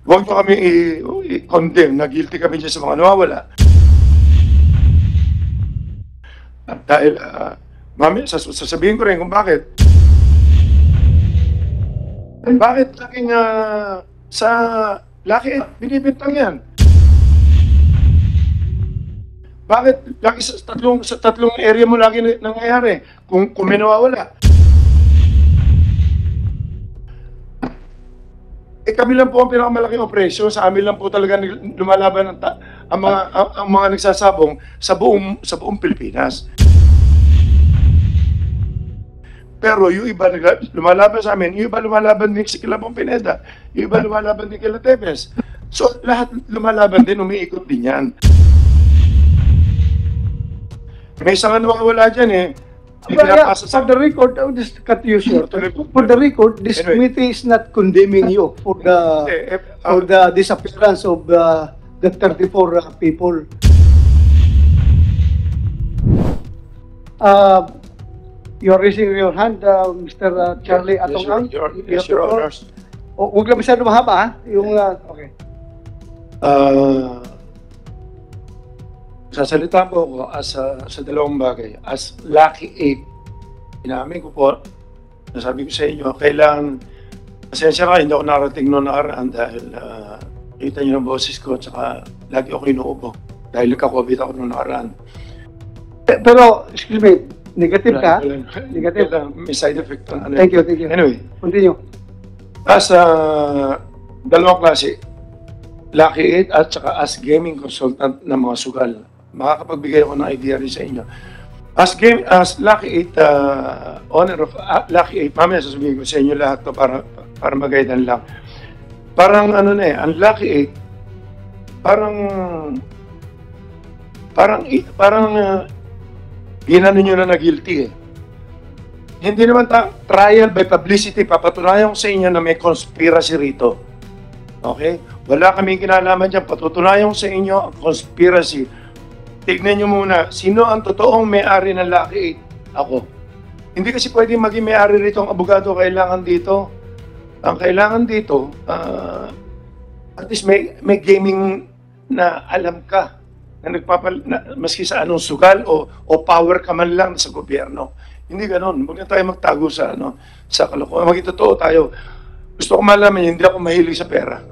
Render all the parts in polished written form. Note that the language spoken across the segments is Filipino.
Huwag nyo kami i-condemn na guilty kami dyan sa mga nawawala. At dahil, mami, sasabihin ko rin kung bakit. Bakit laging sa laki binibintang yan? Bakit lagi sa tatlong area mo lagi nangyayari kung may nawawala? Kami lang po ang pinakamalaking operasyon. Sa amin lang po talaga lumalaban ang mga nagsasabong sa buong Pilipinas. Pero yung iba lumalaban sa amin, yung iba lumalaban din si Kilabong Pineda, yung iba lumalaban din kila Tevez. So lahat lumalaban din, umiikot din yan. May isang wala dyan eh. For the record, I'll just cut you short. For the record, this committee is not condemning you for the disappearance of the 34 people. You're raising your hand, Mr. Charlie Atongang. Yes, Your Honors. Huwag lang masyado mahaba, ha? Yung, okay. Sasalita po ako sa dalawang bagay. As Lucky 8, inamin ko po, nasabi ko sa inyo, kailangan, pasensya ka, hindi ako narating noong nakaraan dahil kita niyo ang boses ko, tsaka lagi ako inuubo dahil nagka-COVID ako noong nakaraan. Pero, excuse me, negative ka? Negative. May side effect. Thank you. Anyway. Continue. As dalawang klase, Lucky 8 at saka as gaming consultant ng mga sugal. Makakapagbigay ako ng idea rin sa inyo. As Lucky 8, owner of Lucky 8, mamaya sasabihin ko sa inyo lahat to para magaydan lang. Parang ano na ang Lucky 8, parang ginano nyo na guilty eh. Hindi naman trial by publicity, papatunayan ko sa inyo na may conspiracy rito. Okay? Wala kaming kinalaman dyan, patutunayan ko sa inyo ang conspiracy. Tignan nyo muna, sino ang totoong may-ari ng Lucky 8? Ako. Hindi kasi pwede maging may-ari rito ang abogado kailangan dito. Ang kailangan dito, at least may gaming na alam ka, na maski sa anong sugal o power ka man lang sa gobyerno. Hindi ganon. Huwag na tayo magtago sa kalokohan. Maging totoo tayo. Gusto ko malaman, hindi ako mahilig sa pera.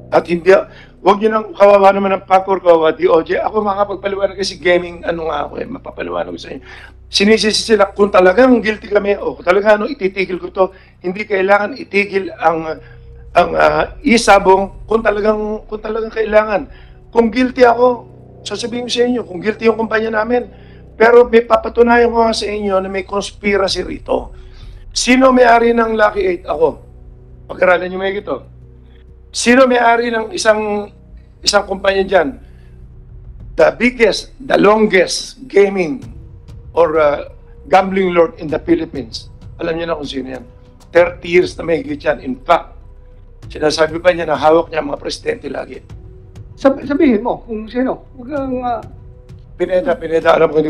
At hindi, huwag nyo nang kawawa naman ng PACOR, kawawa DOJ. Ako makapagpaliwanag kasi gaming, ako mapapaliwanag ko sa inyo. Sinisisi sila, kung talagang guilty kami, o kung talagang ititigil ko to, hindi kailangan itigil ang isabong kung talagang kailangan. Kung guilty ako, sasabihin ko sa inyo, kung guilty yung kumpanya namin, pero may papatunayan ko nga sa inyo na may conspiracy rito. Sino may-ari ng Lucky 8? Ako. Pag-aralan nyo may ito. Sino may-ari ng isang kumpanya dyan? The biggest, the longest gaming or gambling lord in the Philippines. Alam niyo na kung sino yan. 30 years na may higit yan. In fact, sinasabi pa niya na hawak niya mga presidente lagi. Sabihin mo kung sino. Huwag kang... Pineda, alam ko,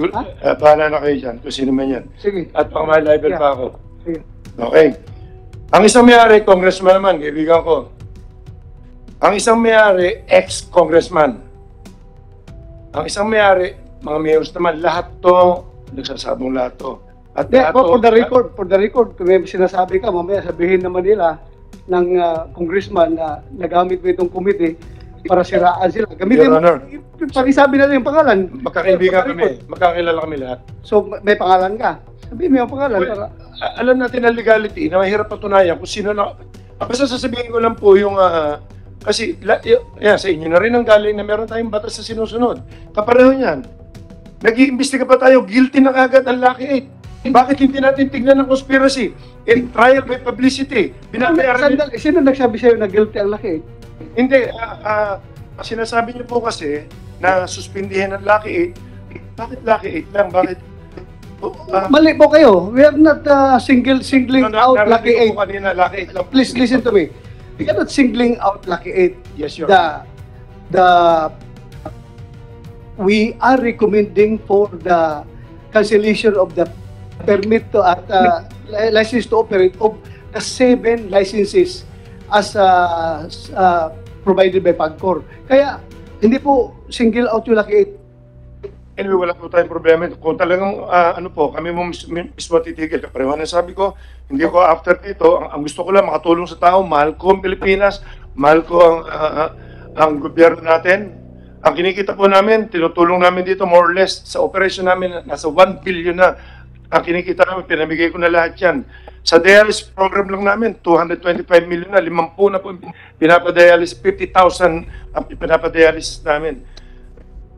bahala na kayo dyan kung sino man yan. Sige. At pang-my-level pa ako. Sige. Okay. Ang isang may-ari, congressman naman, kaibigan ko. Ang isang may-ari, ex-congressman. Ang isang may-ari, mga mayors naman, lahat to, nagsasabong lahat to. At for the record, kung may sinasabi ka, mamaya sabihin naman nila ng congressman na nagamit mo itong committee para siraan sila. Gamitin mo, pakisabi na lang yung pangalan. Magkakaibigan kami, magkakilala kami lahat. So, may pangalan ka. Sabihin mo yung pangalan. Well, alam natin ang legality na mahirap patunayan kung sino na... Basta sasabihin ko lang po yung... kasi sa inyo na rin ang galing na meron tayong batas na sinusunod. Kapareho niyan. Nag-iimbestiga pa tayo, guilty na kagad ang Lucky 8. Bakit hindi natin tignan ng conspiracy? Trial by publicity. Sino nagsabi sa'yo na guilty ang Lucky 8? Hindi. Sinasabi niyo po kasi na suspindihin ang Lucky 8. Bakit Lucky 8 lang? Bakit? Mali po kayo. We are not singling out Lucky 8. Kanina, Lucky 8 lang. Please listen to me. We are not singling out Lucky 8. Yes, Your we are recommending for the cancellation of the permit to license to operate of the 7 licenses as provided by PAGCOR. Kaya hindi po single out yung Lucky 8. Anyway, wala po tayong problema. Kung talagang, ano po, kami mo mismo titigil. Kapareho na sabi ko, hindi ko after dito, ang gusto ko lang makatulong sa tao, mahal ko ang Pilipinas, mahal ko ang gobyerno natin. Ang kinikita po namin, tinutulong namin dito more or less, sa operation namin, nasa 1 billion na. Ang kinikita namin, pinamigay ko na lahat yan. Sa dialysis program lang namin, 225 million na, 50 na po pinapadialysis, 50,000 ang pinapadialysis namin.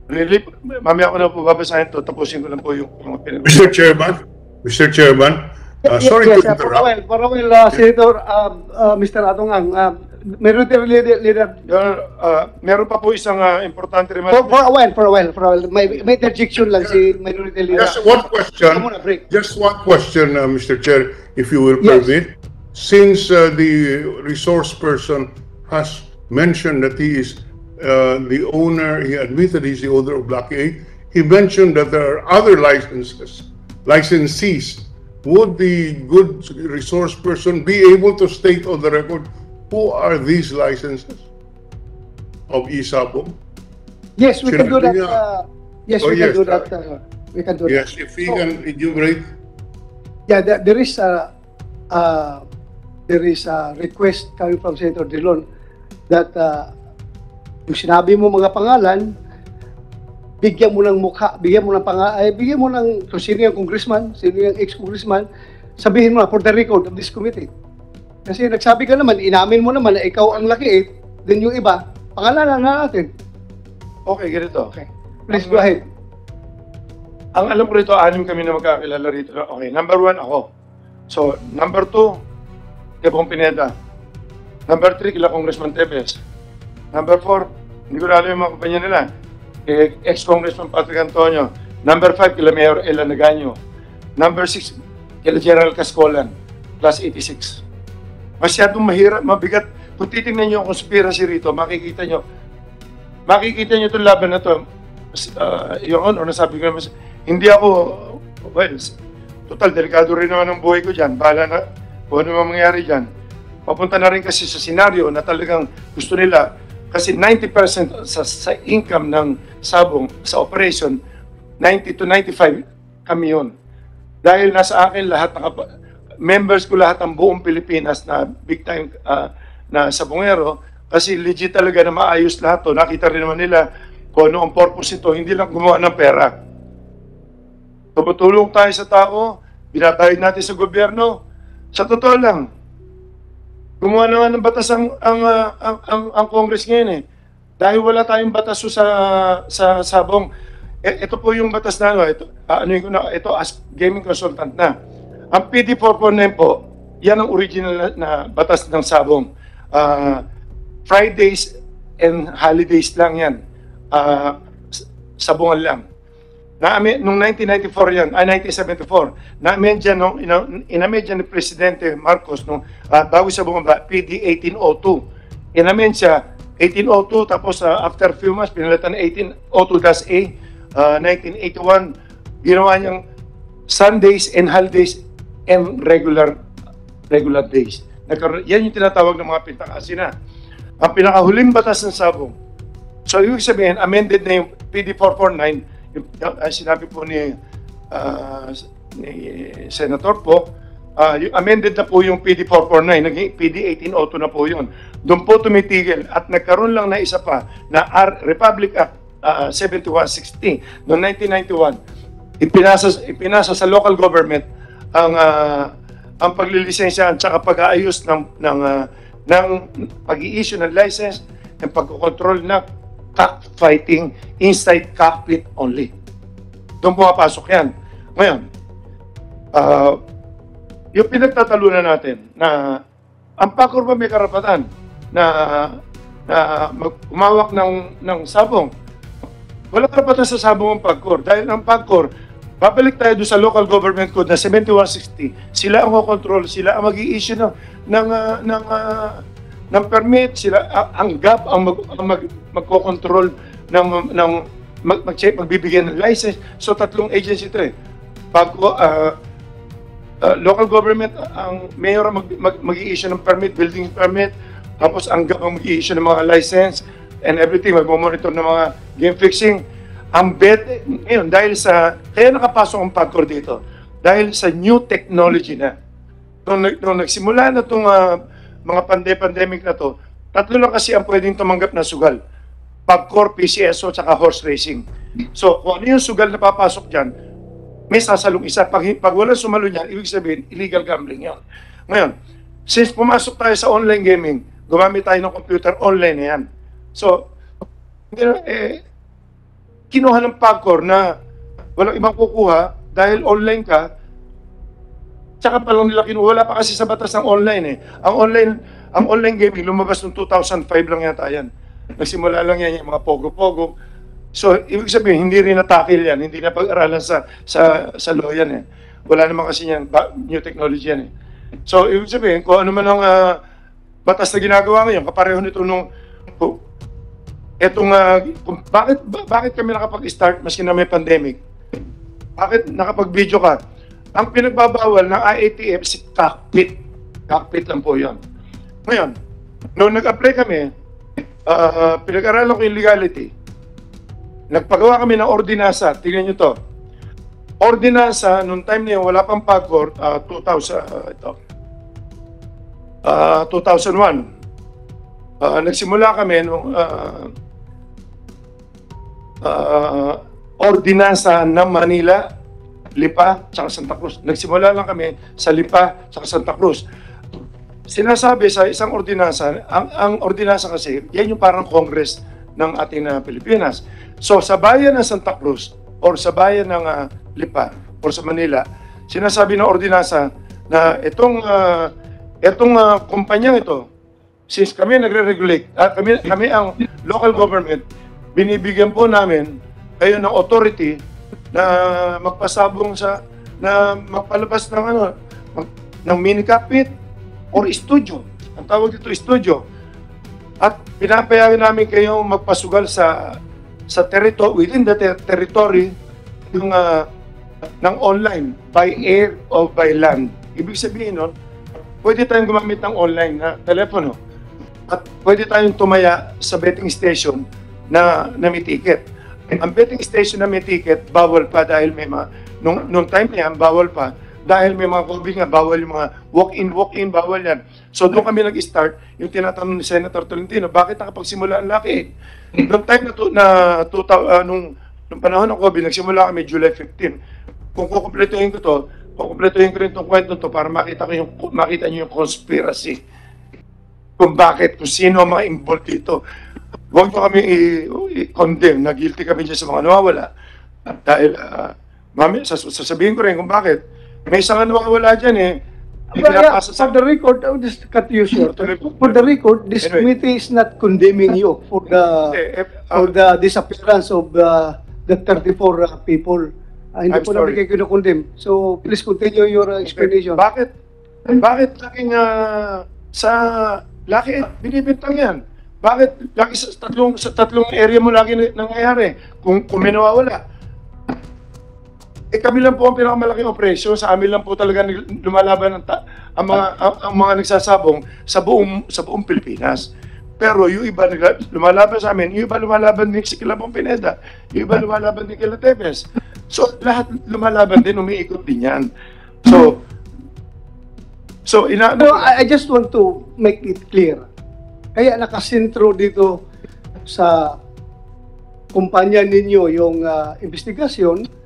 Really, mamaya ko na po babasahin to, tapusin ko lang po yung Mr. Chairman, sorry to interrupt. Para Senator, Mr. Atongang, Minority Leader. Meron pa po isang importante remark. For a while. May interjection lang si Minority Leader. Just one question, Mr. Chair, if you will permit. Since the resource person has mentioned that he is the owner, he admitted he's the owner of Lucky 8, he mentioned that there are other licensees. Would the good resource person be able to state on the record who are these licenses of Isabong? Yes, we can do that. Yes, we can do that. We can do that. Yes, if he can enumerate. Yeah, there is a request coming from Senator Drilon that yung sinabi mo mga pangalan, bigyan mo ng mukha, bigyan mo ng kung sino yung congressman, sino yung ex-congressman, sabihin mo na for the record of this committee. Kasi nagsabi ka naman, inamin mo naman na ikaw ang Lucky 8, then yung iba, pangalanan na natin. Okay, ganito. Okay. Please go ahead. Ang alam ko rito, 6 kami na magkakilala rito. Okay, number 1 ako. So, number 2, kay Bong Pineda. Number 3, kila Congressman Tevez. Number 4, hindi ko na alam yung mga kumpanya nila. Kay ex-Congressman Patrick Antonio. Number 5, kila Mayor Ella Nagaño. Number 6, kila General Cascolan, class 86. Masyadong mahirap, mabigat. Kung titingnan nyo ang conspiracy rito, makikita nyo itong laban na to. Your Honor, nasabi ko naman, hindi ako, well, total, delikado rin naman ang buhay ko dyan. Bahala na kung ano mangyayari dyan. Papunta na rin kasi sa senaryo na talagang gusto nila, kasi 90% sa income ng Sabong, sa operation, 90 to 95 kami yun. Dahil nasa akin lahat, members ko lahat ang buong Pilipinas na big time na Sabongero, kasi legit talaga na maayos lahat to. Nakita rin naman nila kung ano ang purpose ito, hindi lang gumawa ng pera. Tumutulong tayo sa tao, binatayad natin sa gobyerno. Sa totoo lang, gumawa naman ng batas ang Congress ngayon eh. Dahil wala tayong batas sa Sabong. Ito po yung batas na ito as gaming consultant na. Ang PD 449 po, yan ang original na batas ng Sabong. Fridays and holidays lang yan. Sabungan lang. Noong 1994 yan, 1974, na-amendya ni Presidente Marcos bago sa bunga PD 1802. In-amend siya 1802, tapos after few months, pinalitan na 1802-A, 1981, ginawa niyang Sundays and holidays and regular days. Yan yung tinatawag ng mga pintakasina. Ang pinakahuling batas ng Sabong. So, ibig sabihin, amended na yung PD 449, yung sinabi po ni Senator po, yung amended na po yung PD 449, naging PD 1802 na po yun. Doon po tumitigil at nagkaroon lang na isa pa na Republic Act 7160 noong 1991. Ipinasa sa local government ang paglilisensya at saka pag-aayos ng pag-i-issue ng license ng pagkocontrol na cockfighting inside cockpit only. Doon pumapasok yan. Ngayon, yung pinagtatalunan natin na ang PAGCOR ba may karapatan na umawak ng Sabong? Wala karapatan sa Sabong ang PAGCOR dahil ang PAGCOR, babalik tayo doon sa local government code na 7160, sila ang control, sila ang mag-i-issue ng permit, sila ang GAP ang magko-control magbibigyan ng license. So tatlong agency ito eh. Local government, ang mayor ang mag-i-issue ng permit, building permit, tapos ang mag-i-issue ng mga license and everything, mag-monitor ng mga game fixing. Ang bet, ngayon, kaya nakapasok ang PAGCOR dito, dahil sa new technology na. Nung nagsimula na itong mga pandemic na to, tatlo lang kasi ang pwedeng tumanggap na sugal. PAGCOR, PCSO, tsaka horse racing. So, kung ano yung sugal na papasok dyan, may sasalong isa. Pag walang sumalo niyan, ibig sabihin, illegal gambling yun. Ngayon, since pumasok tayo sa online gaming, gumamit tayo ng computer, online na yan. So, kinuha ng PAGCOR na walang ibang kukuha dahil online ka, tsaka pa lang nila kinuha. Wala pa kasi sa batas ng online eh. Ang online gaming, lumabas noong 2005 lang yata yan. Nagsimula lang yan yung mga pogo-pogo. So, ibig sabihin, hindi rin natakil yan, hindi na pag-aralan sa law yan eh. Wala naman kasi yan, new technology yan eh. So, ibig sabihin, kung ano man ang batas na ginagawa ngayon, kapareho nito nung bakit kami nakapag-start maski na may pandemic? Bakit nakapag-video ka? Ang pinagbabawal ng IATF si cockpit. Cockpit lang po yun. Ngayon, nung nag-apply kami, pinag-aralan ko yung legality. Nagpagawa kami ng ordinansa. Tingnan nyo to. Ordinansa, nung time na yun, wala pang PAGCOR, 2001. Nagsimula kami nung ordinansa ng Manila, Lipa, tsaka Santa Cruz. Nagsimula lang kami sa Lipa, tsaka Santa Cruz. Sinasabi sa isang ordinansa, ang ordinansa kasi, yan yung parang Congress ng ating Pilipinas. So, sa bayan ng Santa Cruz, or sa bayan ng Lipa, or sa Manila, sinasabi ng ordinansa na itong kumpanyang ito, since kami nagre-regulate, kami ang local government, binibigyan po namin kayo ng authority na magpasabong na magpalabas ng ng mini cockpit or studio. Ang tawag dito studio. At pinapayagan namin kayong magpasugal sa territory, within the territory ng online, by air or by land. Ibig sabihin nun, pwede tayong gumamit ng online na telepono at pwede tayong tumaya sa betting station na may ticket. Ang betting station na may ticket, bawal pa dahil may nung time na yan, bawal pa dahil may mga COVID nga, bawal yung mga walk-in, bawal yan. So doon kami nag-start, yung tinatanong ni Senator Tolentino, bakit nakapagsimula ang Lucky 8? Noong time nung panahon ng COVID, nagsimula kami July 15. Kung kukumpletuhin ko to, kukumpletuhin ko rin itong kwento to para makita niyo yung conspiracy. Kung sino ang mga involved dito. Huwag nyo kami i-condemn na guilty kami dyan sa mga nawawala. Dahil, sasabihin ko rin kung bakit. May isang nawawala dyan eh. For the record, I'll just cut you short. For the record, this committee is not condemning you for the disappearance of the 34 people. Hindi po namin kayo kinukondem. So, please continue your explanation. Bakit laging sa Lucky 8, binibintang yan? Bakit lagi sa tatlong area mo lagi nangyayari kung may nawawala? Kami lang po ang pinakamalaking operasyon. Sa amin lang po talaga lumalaban ang mga nagsasabong sa buong Pilipinas. Pero yung iba lumalaban sa amin, yung iba lumalaban din si Kilabong Pineda, yung iba lumalaban din kila Tevez. So lahat lumalaban din, umiikot din yan. I just want to make it clear. Kaya nakasentro dito sa kumpanya ninyo yung investigasyon,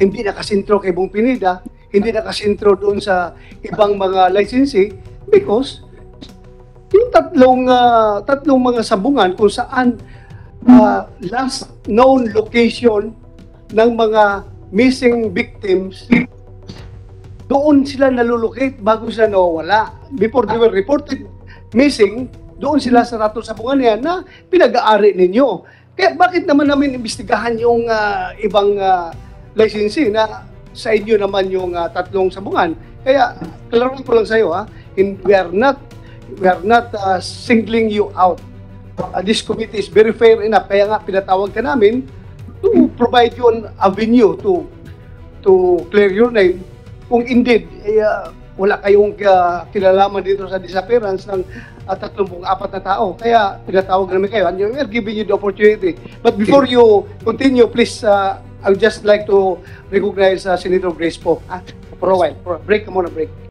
hindi nakasentro kay Bong Pineda, hindi nakasentro doon sa ibang mga licensee because yung tatlong mga sabungan kung saan last known location ng mga missing victims, doon sila nalulocate bago sila nawawala. Before they were reported missing, doon sila sa ratong sabungan yan na pinag-aari ninyo. Kaya bakit naman namin imbestigahan yung ibang licensee na sa inyo naman yung tatlong sabungan? Kaya, klaroin ko lang sa'yo, we are not singling you out. This committee is very fair enough. Kaya nga, pinatawag ka namin to provide you an avenue to clear your name. Kung indeed, wala kayong kinalaman dito sa disappearance ng 34 na tao. Kaya pinatawag namin kayo and we're giving you the opportunity. But before you continue, please, I would just like to recognize Senator Grace po. For a while. For a break, muna break.